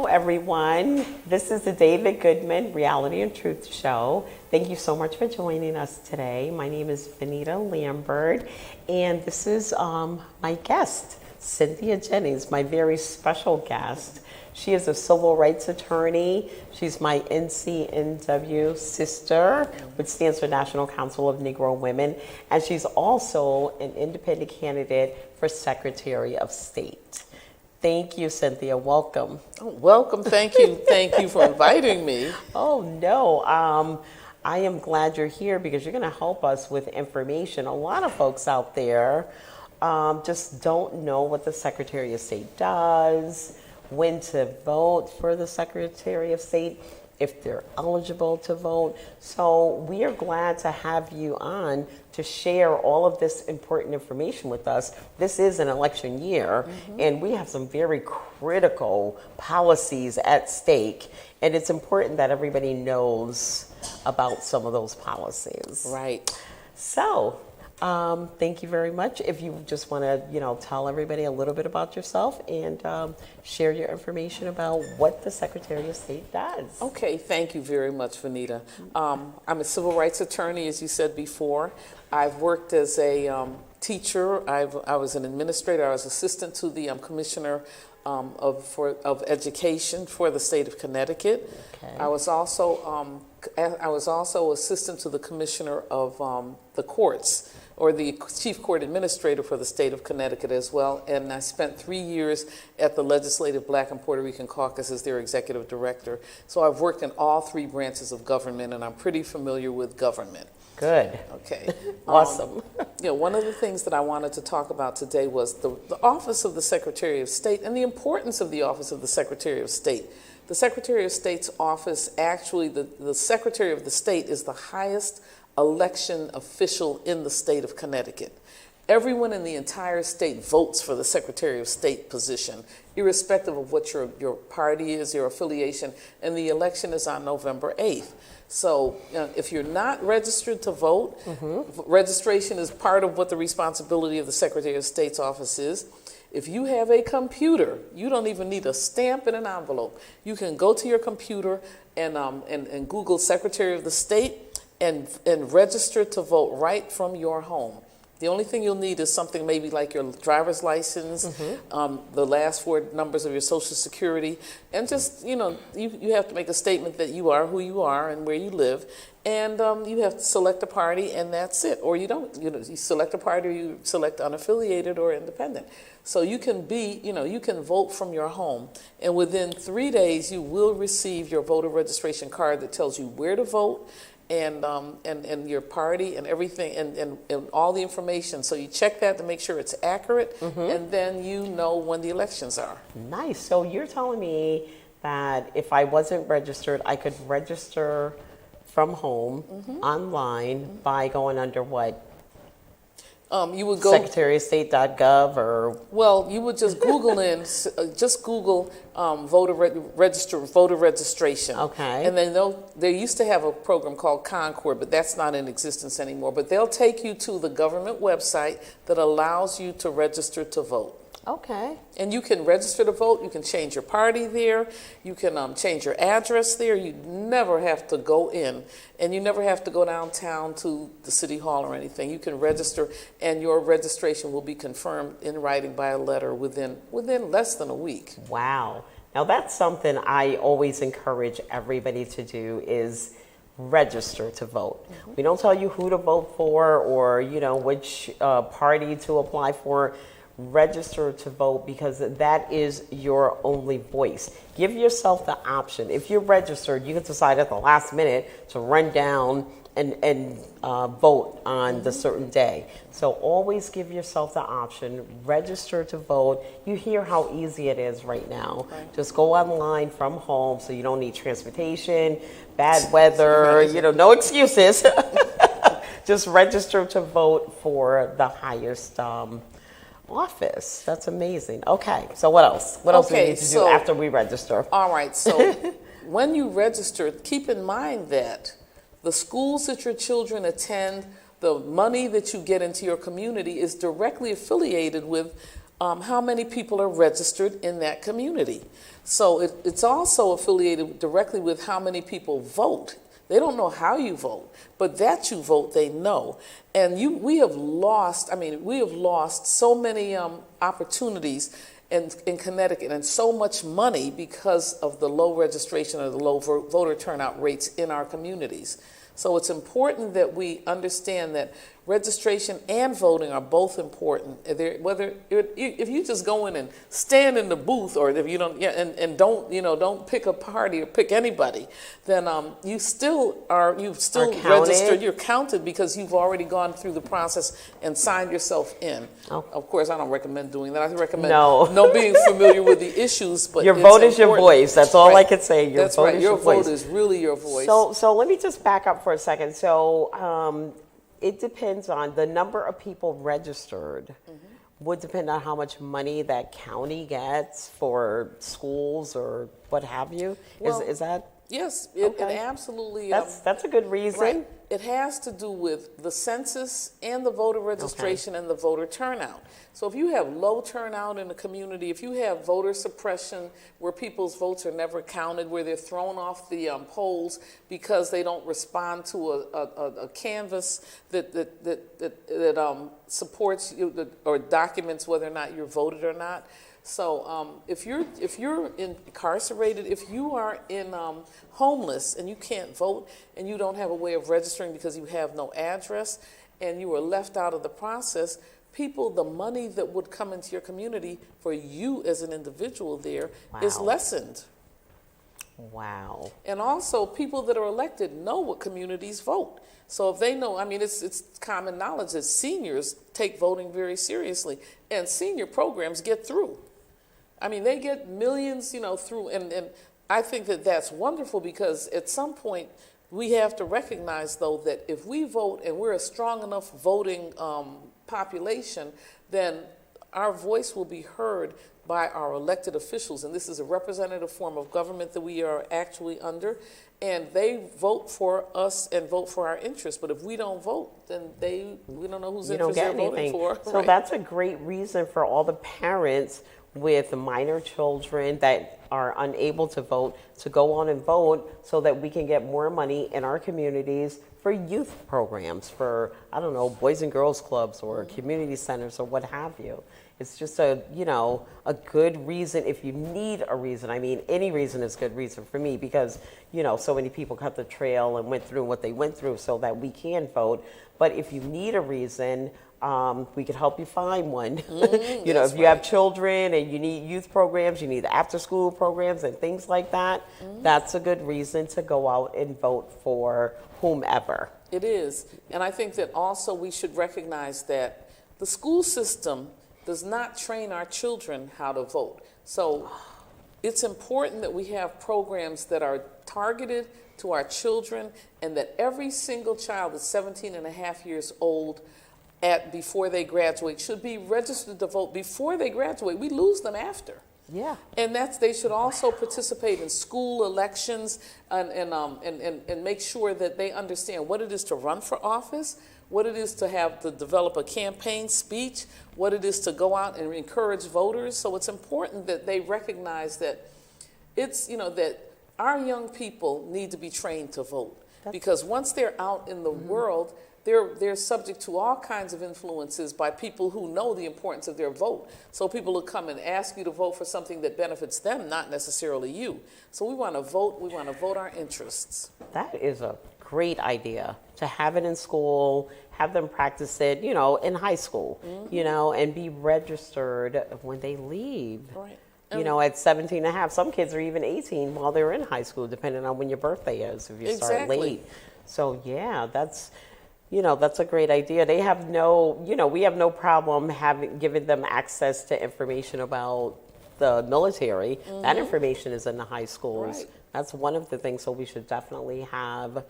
everyone. This is the David Goodman Reality and Truth Show. Thank you so much for joining us today. My name is Vanita Lambert, and this is my guest, Cynthia Jennings, my very special guest. She is a civil rights attorney. She's my NCNW sister, which stands for National Council of Negro Women, and she's also an independent candidate for Secretary of State. Thank you, Cynthia. Welcome. Oh, welcome. Thank you. Thank you for inviting me. Oh, no. I am glad you're here because you're going to help us with information. A lot of folks out there just don't know what the Secretary of State does, when to vote for the Secretary of State, if they're eligible to vote. So we are glad to have you on to share all of this important information with us. This is an election year, and we have some very critical policies at stake, and it's important that everybody knows about some of those policies. Right. So, thank you very much. If you just want to, tell everybody a little bit about yourself and share your information about what the Secretary of State does. Okay, thank you very much, Vanita. I'm a civil rights attorney, as you said before. I've worked as a teacher. I was an administrator. I was assistant to the commissioner of education for the state of Connecticut. Okay. I was also assistant to the commissioner of the courts, or the chief court administrator for the state of Connecticut as well. And I spent 3 years at the Legislative Black and Puerto Rican Caucus as their executive director. So I've worked in all three branches of government, and I'm pretty familiar with government. Good. Okay. Awesome. One of the things that I wanted to talk about today was the office of the Secretary of State and the importance of the office of the Secretary of State. The Secretary of State's office, actually, the Secretary of the State is the highest election official in the state of Connecticut. Everyone in the entire state votes for the Secretary of State position, irrespective of what your party is, your affiliation, and the election is on November 8th. So if you're not registered to vote, registration is part of what the responsibility of the Secretary of State's office is. If you have a computer, you don't even need a stamp and an envelope. You can go to your computer and Google Secretary of the State and register to vote right from your home. The only thing you'll need is something maybe like your driver's license, the last four numbers of your Social Security, and just, you have to make a statement that you are who you are and where you live, and you have to select a party, and that's it. Or you don't, you select a party, or you select unaffiliated or independent. So you can you can vote from your home, and within 3 days you will receive your voter registration card that tells you where to vote, and your party and everything and all the information. So you check that to make sure it's accurate, and then you know when the elections are. Nice. So you're telling me that if I wasn't registered, I could register from home online by going under what? You would go secretaryofstate.gov or? Well, you would just Google voter registration. Okay. And then they used to have a program called Concord, but that's not in existence anymore. But they'll take you to the government website that allows you to register to vote. Okay. And you can register to vote. You can change your party there. You can change your address there. You never have to go in, and you never have to go downtown to the city hall or anything. You can register, and your registration will be confirmed in writing by a letter within less than a week. Wow. Now that's something I always encourage everybody to do is register to vote. We don't tell you who to vote for or which party to apply for. Register to vote because that is your only voice. Give yourself the option. If you're registered, you can decide at the last minute to run down and vote on the certain day. So always give yourself the option. Register to vote. You hear how easy it is right now. Right. Just go online from home so you don't need transportation, bad weather, no excuses. Just register to vote for the highest office. That's amazing. Okay, so what else? What else do we need to do after we register? All right, so when you register, keep in mind that the schools that your children attend, the money that you get into your community is directly affiliated with how many people are registered in that community. So it's also affiliated directly with how many people vote. They don't know how you vote, but that you vote, they know. And we have lost so many opportunities in Connecticut and so much money because of the low registration or the low voter turnout rates in our communities. So it's important that we understand that registration and voting are both important. If you just go in and stand in the booth, or if you don't, and don't pick a party or pick anybody, then you've still registered. You're counted because you've already gone through the process and signed yourself in. Oh. Of course, I don't recommend doing that. I recommend no being familiar with the issues. But your vote is your voice. That's all I can say. That's right. Your vote is really your voice. So let me just back up for a second. So it depends on the number of people registered. Would depend on how much money that county gets for schools or what have you. Well, is that? Yes, it absolutely. That's a good reason. Right. It has to do with the census and the voter registration and the voter turnout. So if you have low turnout in the community, if you have voter suppression where people's votes are never counted, where they're thrown off the polls because they don't respond to a canvass that supports you or documents whether or not you're voted or not. So if you're incarcerated, if you are in homeless and you can't vote and you don't have a way of registering because you have no address and you were left out of the process, the money that would come into your community for you as an individual there is lessened. Wow. And also people that are elected know what communities vote. So if they know, it's common knowledge that seniors take voting very seriously, and senior programs get through. They get millions, through, and I think that that's wonderful because at some point we have to recognize, though, that if we vote and we're a strong enough voting population, then our voice will be heard by our elected officials, and this is a representative form of government that we are actually under, and they vote for us and vote for our interests. But if we don't vote, then we don't know whose interests they're voting for. So that's a great reason for all the parents with minor children that are unable to vote to go on and vote so that we can get more money in our communities for youth programs, for, Boys and Girls Clubs or community centers or what have you. It's just a good reason if you need a reason. Any reason is good reason for me because, so many people cut the trail and went through what they went through so that we can vote. But if you need a reason, we could help you find one. If you have children and you need youth programs, you need after school programs and things like that, that's a good reason to go out and vote for whomever. It is. And I think that also we should recognize that the school system does not train our children how to vote. So it's important that we have programs that are targeted to our children and that every single child that's 17 and a half years old before they graduate should be registered to vote before they graduate. We lose them after. Yeah. And they should also participate in school elections and make sure that they understand what it is to run for office, what it is to develop a campaign speech, what it is to go out and encourage voters. So it's important that they recognize that that our young people need to be trained to vote. Because once they're out in the world, they're subject to all kinds of influences by people who know the importance of their vote. So people will come and ask you to vote for something that benefits them, not necessarily you. So we want to vote. We want to vote our interests. That is a great idea to have it in school, have them practice it, in high school, and be registered when they leave. Right. At 17 and a half, some kids are even 18 while they're in high school, depending on when your birthday is, if you start late. So yeah, that's a great idea. They have we have no problem giving them access to information about the military. That information is in the high schools. Right. That's one of the things. So we should definitely have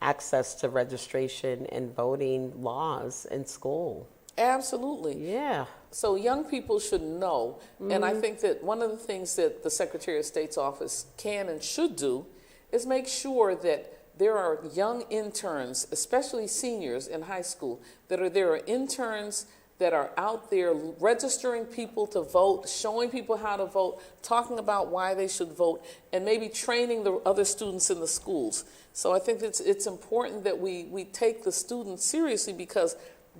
access to registration and voting laws in school. Absolutely. Yeah. So young people should know, and I think that one of the things that the Secretary of State's office can and should do is make sure that there are young interns, especially seniors in high school, there are interns that are out there registering people to vote, showing people how to vote, talking about why they should vote, and maybe training the other students in the schools. So I think it's important that we take the students seriously, because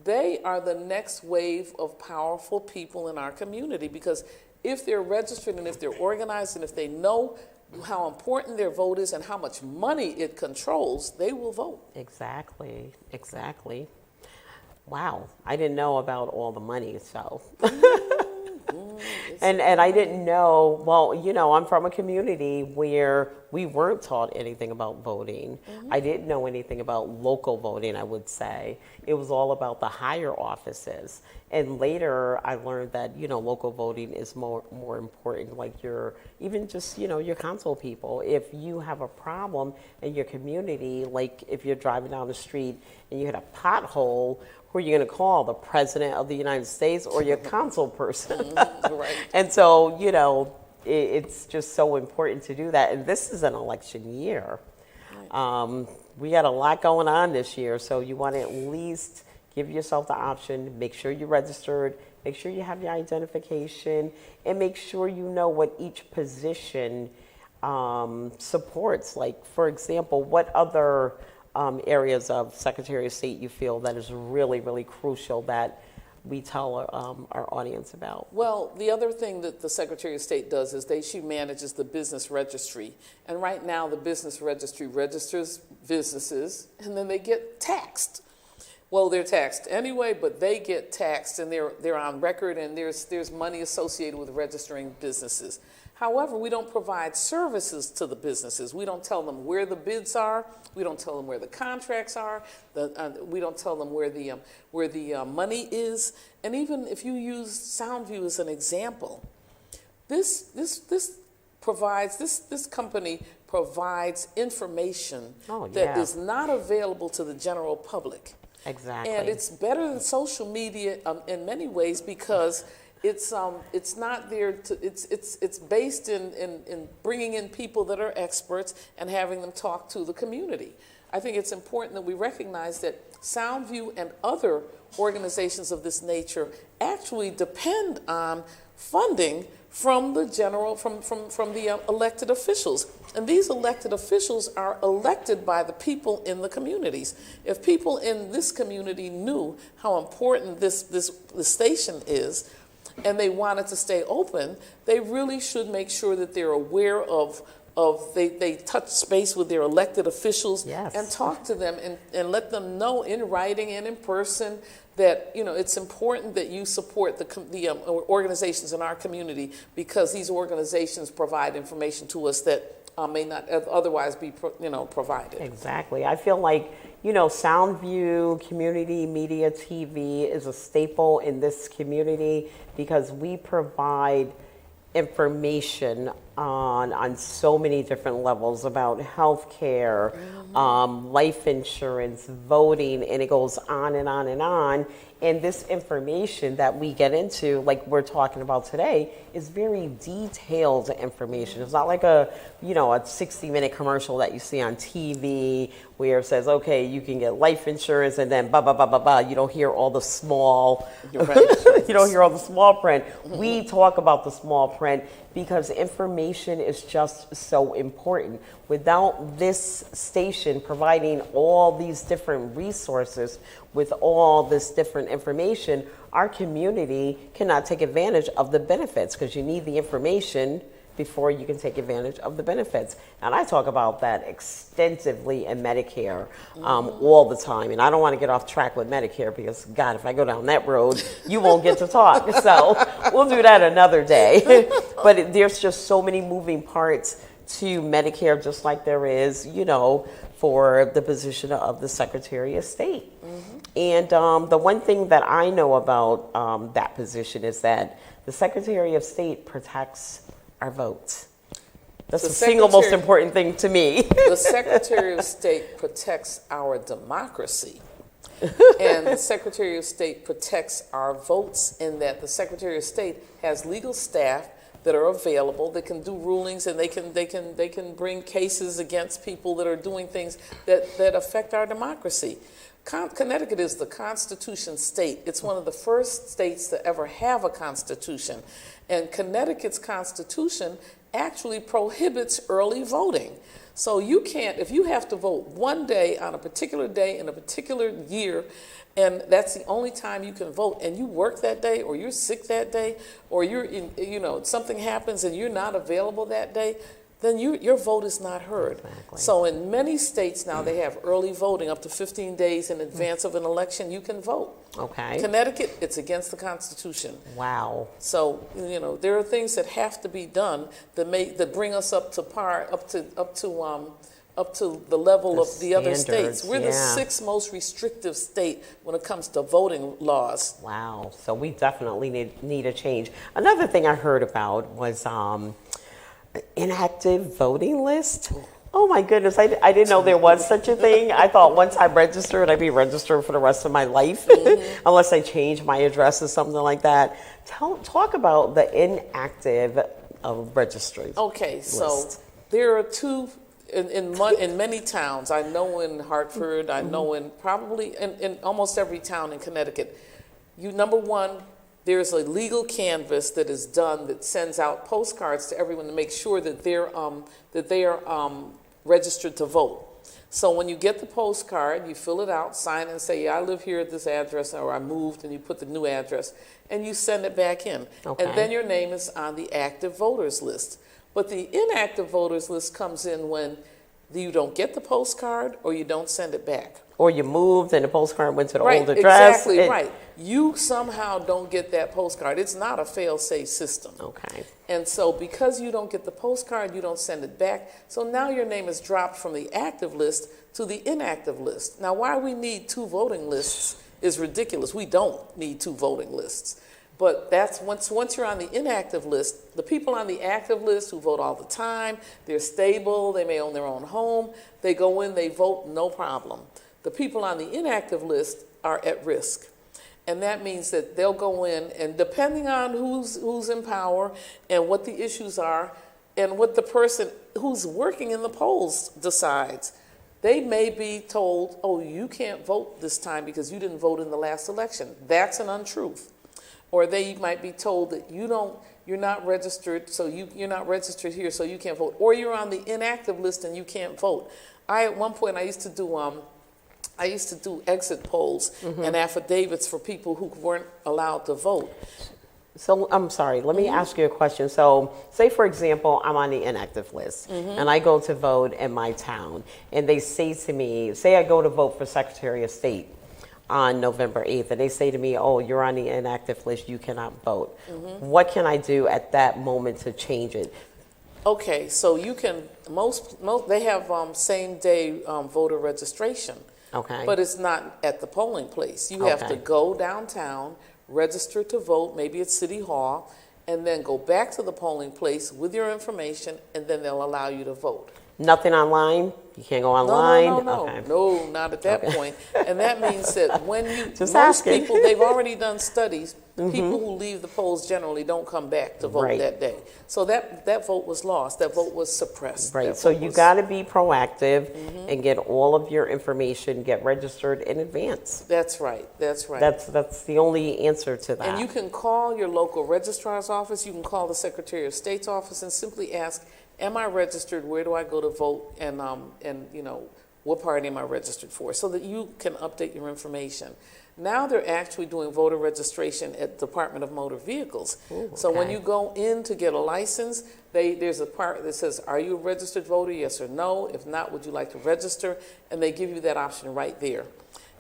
they are the next wave of powerful people in our community. Because if they're registered and if they're organized and if they know how important their vote is and how much money it controls, they will vote. Exactly, exactly. Wow, I didn't know about all the money, so. And I didn't know, well, you know, I'm from a community where we weren't taught anything about voting. I didn't know anything about local voting, I would say. It was all about the higher offices. And later I learned that, you know, local voting is more important, like your, even just, you know, your council people. If you have a problem in your community, like if you're driving down the street and you hit a pothole, who are you going to call? The President of the United States or your council person? Right. And so, you know, it's just so important to do that. And this is an election year. Right. We got a lot going on this year, so you want to at least give yourself the option, make sure you're registered, make sure you have your identification, and make sure you know what each position supports. Like, for example, what other areas of Secretary of State you feel that is really, really crucial that we tell our audience about? Well, the other thing that the Secretary of State does is she manages the business registry. And right now the business registry registers businesses and then they get taxed. Well, they're taxed anyway, but they get taxed and they're on record, and there's money associated with registering businesses. However, we don't provide services to the businesses. We don't tell them where the bids are. We don't tell them where the contracts are. We don't tell them where the money is. And even if you use Soundview as an example, this company provides information that is not available to the general public. Exactly. And it's better than social media in many ways, because it's not there to, it's based in bringing in people that are experts and having them talk to the community. I think it's important that we recognize that Soundview and other organizations of this nature actually depend on funding from the elected officials. And these elected officials are elected by the people in the communities. If people in this community knew how important this station is, and they wanted to stay open, they really should make sure that they're aware of they touch base with their elected officials. Yes. And talk to them and let them know in writing and in person that, you know, it's important that you support the organizations in our community, because these organizations provide information to us that may not otherwise be provided. Exactly. I feel like, you know, Soundview Community Media TV is a staple in this community, because we provide information on so many different levels about healthcare, life insurance, voting, and it goes on and on and on. And this information that we get into, like we're talking about today, is very detailed information. It's not like a 60-minute commercial that you see on TV where it says, okay, you can get life insurance, and then blah, blah, blah, blah, blah. You don't hear all the small, you don't hear all the small print. We talk about the small print because information is just so important. Without this station providing all these different resources with all this different information, our community cannot take advantage of the benefits, because you need the information before you can take advantage of the benefits. And I talk about that extensively in Medicare all the time. And I don't want to get off track with Medicare, because, God, if I go down that road, you won't get to talk. So we'll do that another day. But there's just so many moving parts to Medicare, just like there is, for the position of the Secretary of State. And the one thing that I know about that position is that the Secretary of State protects our votes. That's the single most important thing to me. The Secretary of State protects our democracy. And the Secretary of State protects our votes, in that the Secretary of State has legal staff that are available that can do rulings, and they can bring cases against people that are doing things that affect our democracy. Connecticut is the Constitution state. It's one of the first states to ever have a constitution. And Connecticut's constitution actually prohibits early voting. So you can't, if you have to vote one day on a particular day in a particular year, and that's the only time you can vote, and you work that day, or you're sick that day, or you're in, something happens and you're not available that day, then your vote is not heard. Exactly. So in many states now, they have early voting up to 15 days in advance of an election. You can vote. Okay. Connecticut, it's against the Constitution. Wow. So there are things that have to be done that bring us up to par, up to the level of the other states. We're the sixth most restrictive state when it comes to voting laws. Wow. So we definitely need a change. Another thing I heard about was inactive voting list. Oh my goodness, I didn't know there was such a thing. I thought once I registered, I'd be registered for the rest of my life, unless I change my address or something like that. Talk about the inactive registry. Okay, so there are two in many towns. I know in Hartford, I know in probably in almost every town in Connecticut. Number one, there's a legal canvas that is done that sends out postcards to everyone to make sure that they are registered to vote. So when you get the postcard, you fill it out, sign it, and say, I live here at this address, or I moved, and you put the new address, and you send it back in. Okay. And then your name is on the active voters list. But the inactive voters list comes in when you don't get the postcard or you don't send it back. Or you moved and the postcard went to the Right, old address. exactly right. You somehow don't get that postcard. It's not a fail-safe system. Okay. And so because you don't get the postcard, you don't send it back. So now your name is dropped from the active list to the inactive list. Now, why we need two voting lists is ridiculous. We don't need two voting lists. But that's once you're on the inactive list, the people on the active list who vote all the time, they're stable, they may own their own home, they go in, they vote, no problem. The people on the inactive list are at risk. And that means that they'll go in, and depending on who's in power and what the issues are and what the person who's working in the polls decides, they may be told, oh, you can't vote this time because you didn't vote in the last election. That's an untruth. Or they might be told that you're not registered, so you're not registered here, so you can't vote. Or you're on the inactive list and you can't vote. At one point I used to do exit polls and affidavits for people who weren't allowed to vote. So I'm sorry, let me ask you a question. So say, for example, I'm on the inactive list and I go to vote in my town, and they say to me, say I go to vote for Secretary of State on November 8th, and they say to me, oh, you're on the inactive list, you cannot vote. What can I do at that moment to change it? Okay, so you can, they have same day voter registration. Okay. But it's not at the polling place. You have to go downtown, register to vote, maybe at City Hall, and then go back to the polling place with your information, and then they'll allow you to vote. Nothing online? You can't go online? No, Okay. no, not at that point. And that means that when Just most asking. people, they've already done studies, people who leave the polls generally don't come back to vote that day. So that vote was lost. That vote was suppressed. Right. So you got to be proactive and get all of your information, get registered in advance. That's right. That's right. That's the only answer to that. And you can call your local registrar's office. You can call the Secretary of State's office and simply ask, am I registered? Where do I go to vote? And what party am I registered for? So that you can update your information. Now they're actually doing voter registration at Department of Motor Vehicles. Ooh, so when okay. you go in to get a license, there's a part that says, are you a registered voter? Yes or no. If not, would you like to register? And they give you that option right there.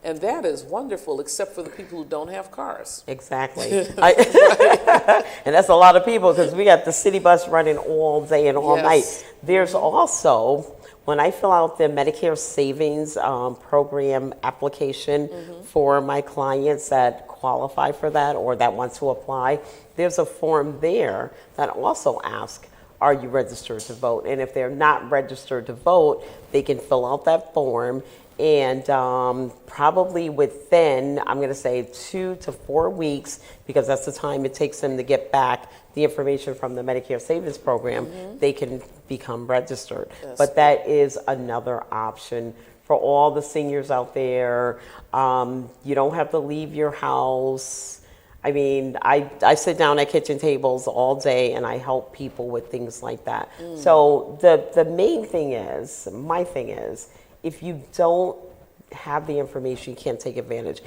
And that is wonderful, except for the people who don't have cars. Exactly. And that's a lot of people, because we got the city bus running all day and all night. There's also, when I fill out the Medicare Savings Program application for my clients that qualify for that or that want to apply, there's a form there that also asks, are you registered to vote? And if they're not registered to vote, they can fill out that form. And probably within, I'm going to say 2 to 4 weeks, because that's the time it takes them to get back the information from the Medicare Savings Program, they can become registered. But that is another option for all the seniors out there. You don't have to leave your house. I mean, I sit down at kitchen tables all day and I help people with things like that. So the main thing is, my thing is, if you don't have the information, you can't take advantage.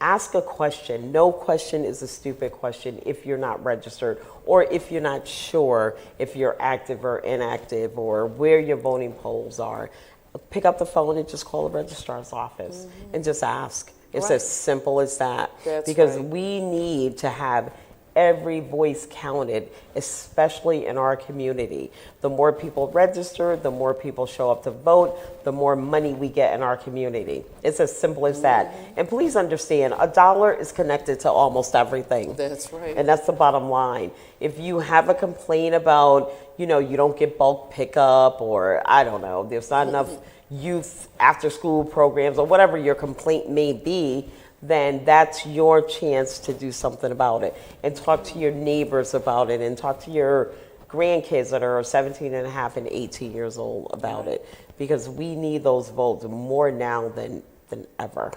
Ask a question. No question is a stupid question if you're not registered, or if you're not sure if you're active or inactive, or where your voting polls are. Pick up the phone and just call the registrar's office and just ask. It's as simple as that. Because we need to have every voice counted, especially in our community. The more people register, the more people show up to vote, the more money we get in our community. It's as simple as that. And please understand, a dollar is connected to almost everything. That's right. And that's the bottom line. If you have a complaint about, you don't get bulk pickup, or I don't know, there's not enough youth after school programs, or whatever your complaint may be, then that's your chance to do something about it, and talk to your neighbors about it, and talk to your grandkids that are 17 and a half and 18 years old about it, because we need those votes more now than ever.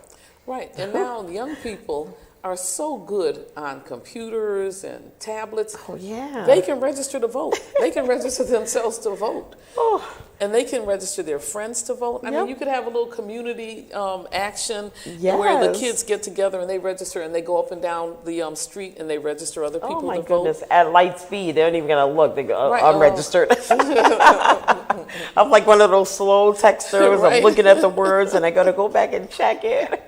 Right, and now young people are so good on computers and tablets. Oh, yeah. They can register to vote. They can register themselves to vote. Oh. And they can register their friends to vote. I mean, you could have a little community action where the kids get together and they register, and they go up and down the street and they register other people to vote. Oh my goodness, at light speed, they're not even gonna look, they go, I'm registered. I'm like one of those slow texters, I'm looking at the words and I gotta go back and check it.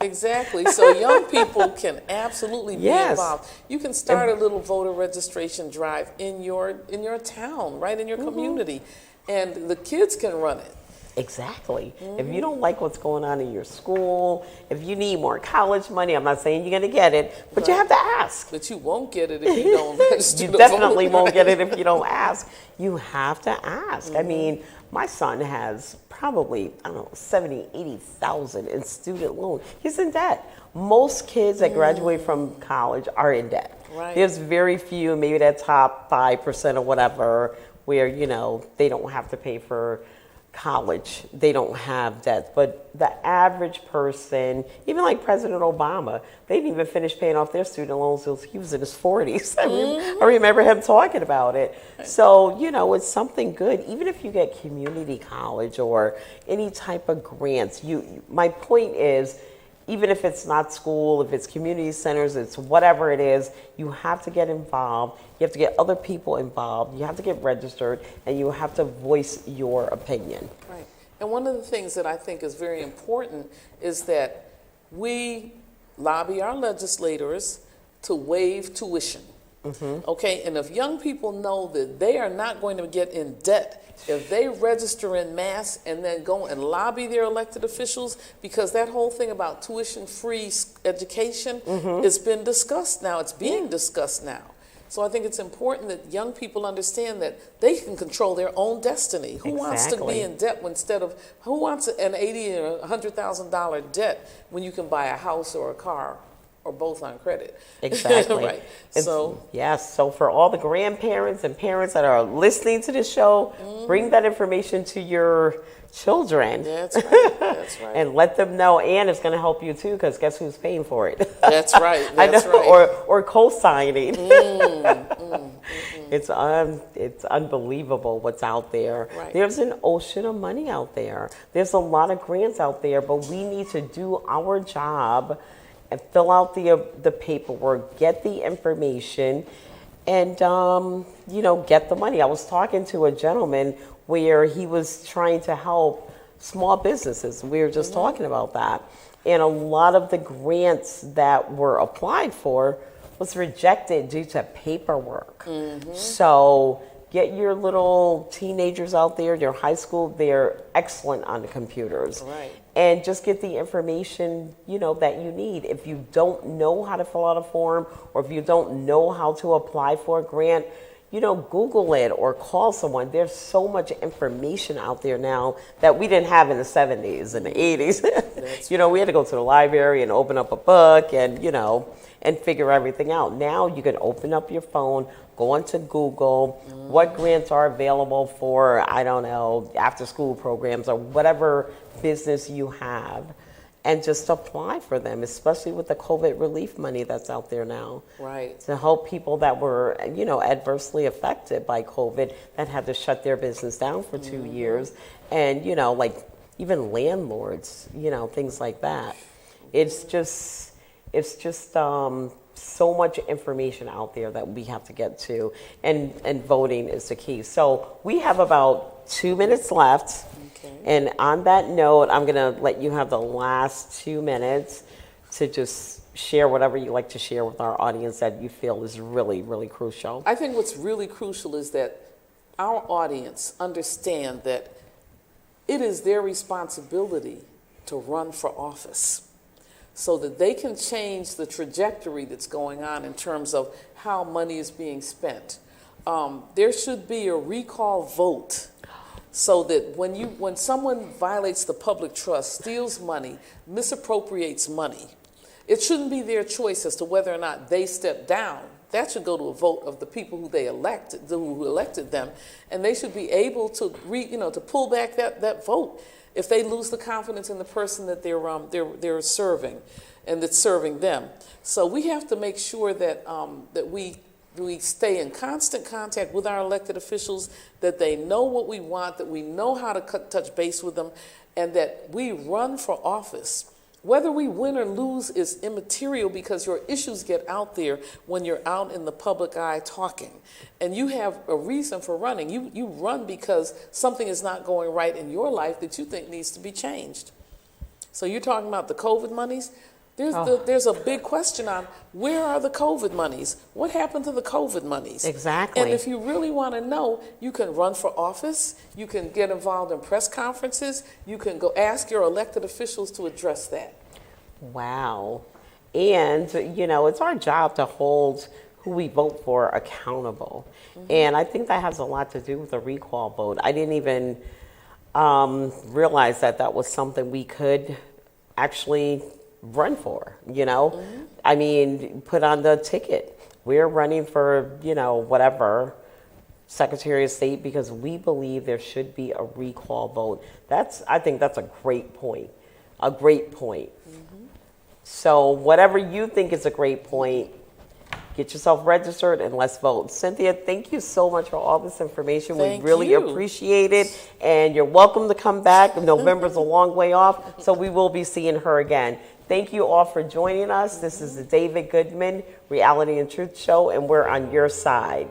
Exactly. So young people can absolutely be involved. You can start a little voter registration drive in your town, right in your community, and the kids can run it. Exactly. If you don't like what's going on in your school, if you need more college money, I'm not saying you're going to get it, but you have to ask. But you won't get it if you don't register. You definitely won't get it if you don't ask. You have to ask. I mean, my son has probably, I don't know, 70, 80,000 in student loan. He's in debt. Most kids that graduate from college are in debt. Right. There's very few, maybe that top 5% or whatever, where, they don't have to pay for college. They don't have debt. But the average person, even like President Obama, they didn't even finish paying off their student loans until he was in his 40s. I remember him talking about it. So, it's something good. Even if you get community college or any type of grants, my point is, even if it's not school, if it's community centers, it's whatever it is, you have to get involved. You have to get other people involved. You have to get registered, and you have to voice your opinion. Right. And one of the things that I think is very important is that we lobby our legislators to waive tuition. Okay, and if young people know that they are not going to get in debt if they register in mass and then go and lobby their elected officials, because that whole thing about tuition-free education has been discussed now. It's being discussed now. So I think it's important that young people understand that they can control their own destiny. Who wants to be in debt who wants an $80,000 or $100,000 debt when you can buy a house or a car or both on credit? Exactly. Right. So for all the grandparents and parents that are listening to this show, bring that information to your children. That's right. That's right. And let them know, and it's going to help you too, because guess who's paying for it? That's right. That's right. Or co-signing. It's unbelievable what's out there. Right. There's an ocean of money out there. There's a lot of grants out there, but we need to do our job and fill out the paperwork, get the information, and get the money. I was talking to a gentleman where he was trying to help small businesses. We were just talking about that. And a lot of the grants that were applied for was rejected due to paperwork. So get your little teenagers out there, your high school, they're excellent on the computers. Right. And just get the information, that you need. If you don't know how to fill out a form, or if you don't know how to apply for a grant, Google it or call someone. There's so much information out there now that we didn't have in the 70s and the 80s. We had to go to the library and open up a book and figure everything out. Now you can open up your phone, go onto Google, what grants are available for, I don't know, after school programs or whatever business you have, and just apply for them, especially with the COVID relief money that's out there now. Right. To help people that were, adversely affected by COVID that had to shut their business down for 2 years. And, like even landlords, things like that. It's just so much information out there that we have to get to, and voting is the key. So we have about 2 minutes left. Okay. And on that note, I'm going to let you have the last 2 minutes to just share whatever you like to share with our audience that you feel is really, really crucial. I think what's really crucial is that our audience understand that it is their responsibility to run for office, so that they can change the trajectory that's going on in terms of how money is being spent. There should be a recall vote, so that when someone violates the public trust, steals money, misappropriates money, it shouldn't be their choice as to whether or not they step down. That should go to a vote of the people who who elected them, and they should be able to to pull back that vote if they lose the confidence in the person that they're serving, and that's serving them. So we have to make sure that that we stay in constant contact with our elected officials, that they know what we want, that we know how to touch base with them, and that we run for office. Whether we win or lose is immaterial, because your issues get out there when you're out in the public eye talking. And you have a reason for running. You run because something is not going right in your life that you think needs to be changed. So you're talking about the COVID monies. There's a big question on where are the COVID monies? What happened to the COVID monies? Exactly. And if you really want to know, you can run for office. You can get involved in press conferences. You can go ask your elected officials to address that. Wow. And, it's our job to hold who we vote for accountable. And I think that has a lot to do with the recall vote. I didn't even realize that was something we could actually run for, I mean, put on the ticket. We're running for, whatever, Secretary of State, because we believe there should be a recall vote. I think that's a great point. A great point. So whatever you think is a great point, get yourself registered and let's vote. Cynthia, thank you so much for all this information. Thank we really you. appreciate it. And you're welcome to come back. November's a long way off, so we will be seeing her again. Thank you all for joining us. This is the David Goodman Reality and Truth Show, and we're on your side.